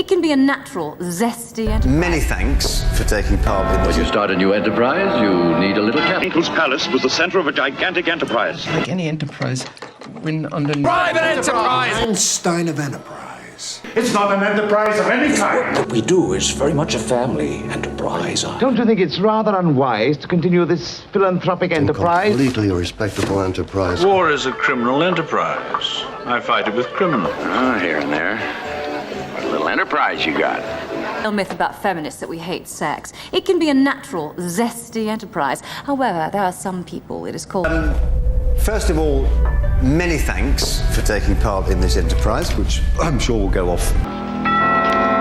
It can be a natural, zesty enterprise. Many thanks for taking part in this. When you start a new enterprise, you need a little capital. Uncle's palace was the center of a gigantic enterprise. Like any enterprise, when under... Private enterprise! Einstein of enterprise. It's not an enterprise of any kind. What we do is very much a family enterprise. Don't you think it's rather unwise to continue this philanthropic enterprise? Completely a respectable enterprise. War is a criminal enterprise. I fight it with criminals. Here and there. What a little enterprise you got. A myth about feminists that we hate sex. It can be a natural, zesty enterprise. However, there are some people it is called... First of all, many thanks for taking part in this enterprise, which I'm sure will go off.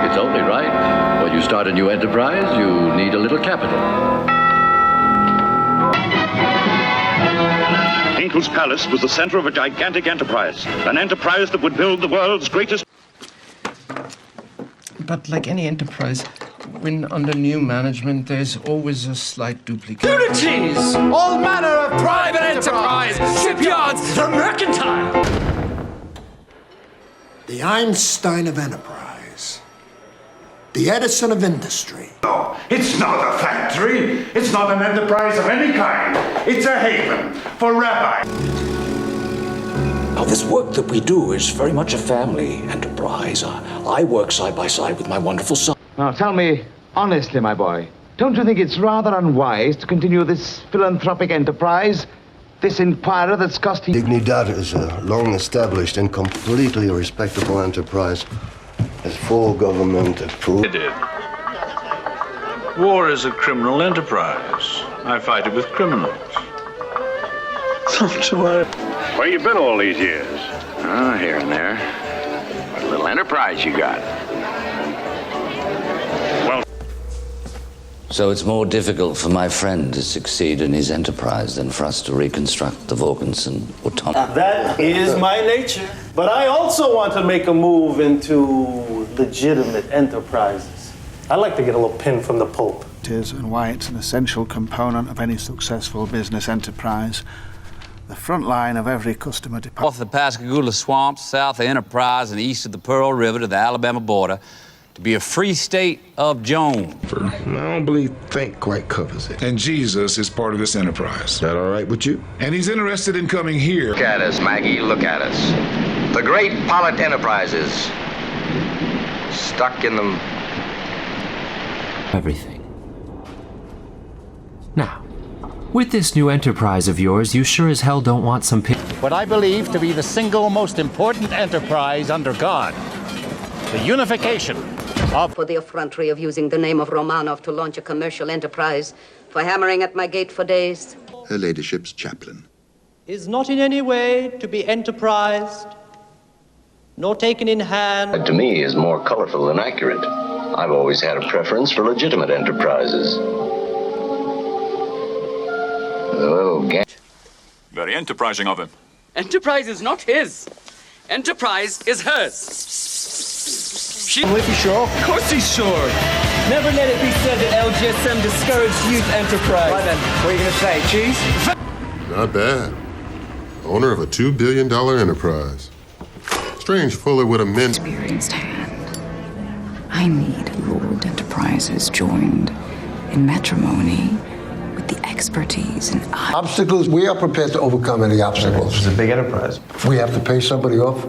It's only right. When you start a new enterprise, you need a little capital. Uncle's palace was the center of a gigantic enterprise. An enterprise that would build the world's greatest... But like any enterprise, when under new management, there's always a slight duplicate. Utilities! All manner of private enterprise! Shipyards! The mercantile! The Einstein of enterprise. The Edison of industry. No, it's not a factory. It's not an enterprise of any kind. It's a haven for rabbis. Now, this work that we do is very much a family enterprise. I work side by side with my wonderful son. Now, tell me honestly, my boy, don't you think it's rather unwise to continue this philanthropic enterprise? This inquirer that's costing... Dignidad is a long-established and completely respectable enterprise. It's full government, it's full... It did. War is a criminal enterprise. I fight it with criminals. Where you been all these years? Here and there. What a little enterprise you got. Well... So it's more difficult for my friend to succeed in his enterprise than for us to reconstruct the Vorgensen autonomy. That is my nature. But I also want to make a move into legitimate enterprises. I like to get a little pin from the Pope. It is, and why it's an essential component of any successful business enterprise. The front line of every customer department. North of the Pascagoula Swamps, south of Enterprise, and east of the Pearl River to the Alabama border, to be a free state of Jones. I don't believe think quite covers it. And Jesus is part of this enterprise. Is that all right with you? And he's interested in coming here. Look at us, Maggie, look at us. The great Pollitt Enterprises. Stuck in them. Everything. Now, with this new enterprise of yours, you sure as hell don't want some what I believe to be the single most important enterprise under God. The unification of... For the effrontery of using the name of Romanov to launch a commercial enterprise, for hammering at my gate for days. Her Ladyship's chaplain. Is not in any way to be enterprised, nor taken in hand. That to me is more colorful than accurate. I've always had a preference for legitimate enterprises. Oh, very enterprising of him. Enterprise is not his. Enterprise is hers. Is he sure? Of course he's sure. Never let it be said that LGSM discouraged youth enterprise. Right then, what are you going to say, cheese? Not bad. Owner of a $2 billion enterprise. Strange Fuller would have meant... Experienced hand. I need Lord Enterprises joined in matrimony with the expertise and obstacles, we are prepared to overcome any obstacles. It's a big enterprise. If we have to pay somebody off,